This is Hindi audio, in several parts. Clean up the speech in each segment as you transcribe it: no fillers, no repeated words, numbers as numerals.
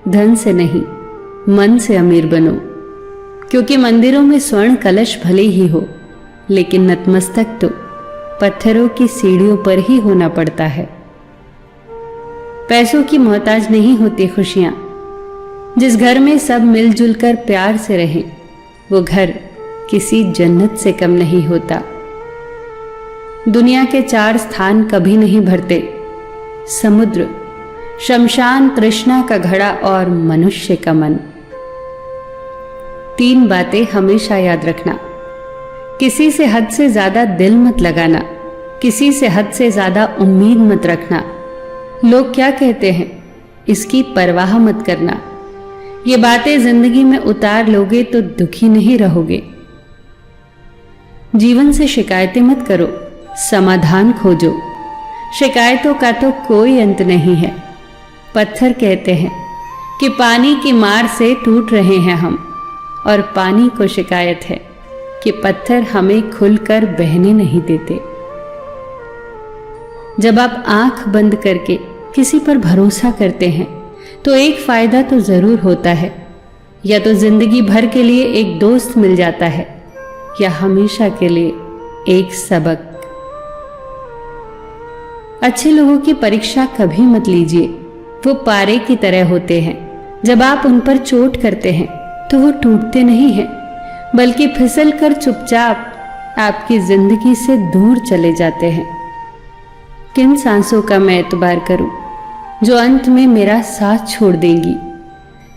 धन से नहीं, मन से अमीर बनो, क्योंकि मंदिरों में स्वर्ण कलश भले ही हो, लेकिन नतमस्तक तो पत्थरों की सीढ़ियों पर ही होना पड़ता है। पैसों की मोहताज नहीं होती खुशियां। जिस घर में सब मिलजुल कर प्यार से रहें, वो घर किसी जन्नत से कम नहीं होता। दुनिया के 4 स्थान कभी नहीं भरते: समुद्र, शमशान, तृष्णा का घड़ा और मनुष्य का मन। 3 बातें हमेशा याद रखना: किसी से हद से ज्यादा दिल मत लगाना, किसी से हद से ज्यादा उम्मीद मत रखना, लोग क्या कहते हैं इसकी परवाह मत करना। ये बातें जिंदगी में उतार लोगे तो दुखी नहीं रहोगे। जीवन से शिकायतें मत करो, समाधान खोजो। शिकायतों का तो कोई अंत नहीं है। पत्थर कहते हैं कि पानी की मार से टूट रहे हैं हम, और पानी को शिकायत है कि पत्थर हमें खुलकर बहने नहीं देते। जब आप आंख बंद करके किसी पर भरोसा करते हैं तो एक फायदा तो जरूर होता है, या तो जिंदगी भर के लिए एक दोस्त मिल जाता है, या हमेशा के लिए एक सबक। अच्छे लोगों की परीक्षा कभी मत लीजिए, वो पारे की तरह होते हैं। जब आप उन पर चोट करते हैं तो वो टूटते नहीं हैं, बल्कि फिसल कर चुपचाप आपकी जिंदगी से दूर चले जाते हैं। किन सांसों का मैं एतबार करूं जो अंत में मेरा साथ छोड़ देंगी?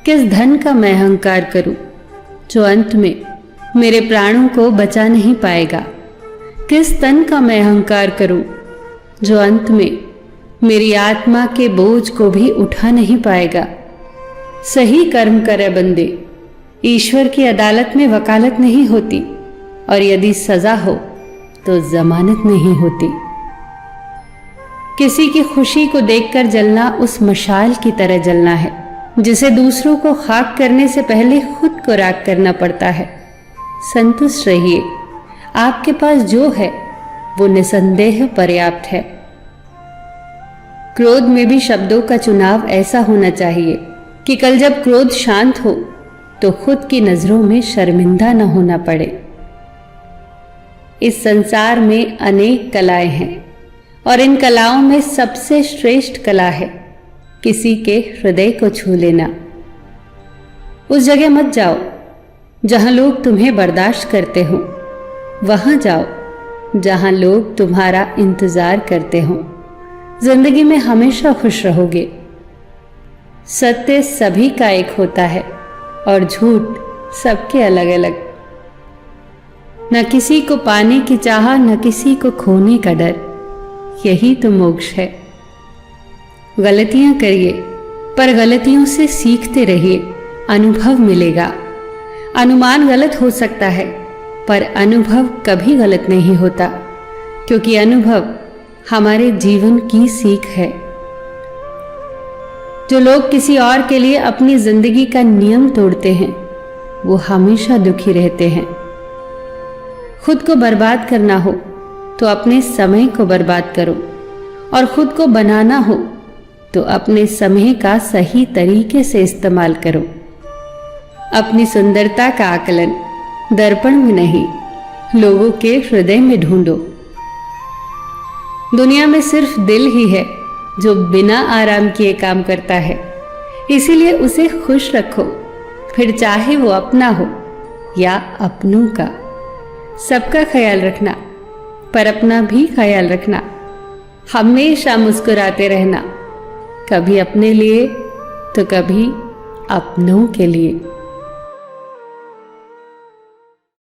किस धन का मैं अहंकार करूं जो अंत में मेरे प्राणों को बचा नहीं पाएगा? किस तन का मैं अहंकार करूं जो अंत में मेरी आत्मा के बोझ को भी उठा नहीं पाएगा? सही कर्म करे बंदे, ईश्वर की अदालत में वकालत नहीं होती, और यदि सजा हो तो जमानत नहीं होती। किसी की खुशी को देखकर जलना उस मशाल की तरह जलना है जिसे दूसरों को खाक करने से पहले खुद को राख करना पड़ता है। संतुष्ट रहिए, आपके पास जो है वो निसंदेह पर्याप्त है। क्रोध में भी शब्दों का चुनाव ऐसा होना चाहिए कि कल जब क्रोध शांत हो तो खुद की नजरों में शर्मिंदा न होना पड़े। इस संसार में अनेक कलाएं हैं, और इन कलाओं में सबसे श्रेष्ठ कला है किसी के हृदय को छू लेना। उस जगह मत जाओ जहां लोग तुम्हें बर्दाश्त करते हो, वहां जाओ जहां लोग तुम्हारा इंतजार करते हो। जिंदगी में हमेशा खुश रहोगे। सत्य सभी का एक होता है और झूठ सबके अलग अलग। न किसी को पाने की चाह, न किसी को खोने का डर, यही तो मोक्ष है। गलतियां करिए पर गलतियों से सीखते रहिए, अनुभव मिलेगा। अनुमान गलत हो सकता है पर अनुभव कभी गलत नहीं होता, क्योंकि अनुभव हमारे जीवन की सीख है। जो लोग किसी और के लिए अपनी जिंदगी का नियम तोड़ते हैं वो हमेशा दुखी रहते हैं। खुद को बर्बाद करना हो तो अपने समय को बर्बाद करो, और खुद को बनाना हो तो अपने समय का सही तरीके से इस्तेमाल करो। अपनी सुंदरता का आकलन दर्पण में नहीं, लोगों के हृदय में ढूंढो। दुनिया में सिर्फ दिल ही है जो बिना आराम किए काम करता है, इसीलिए उसे खुश रखो, फिर चाहे वो अपना हो या अपनों का। सबका ख्याल रखना पर अपना भी ख्याल रखना। हमेशा मुस्कुराते रहना, कभी अपने लिए तो कभी अपनों के लिए।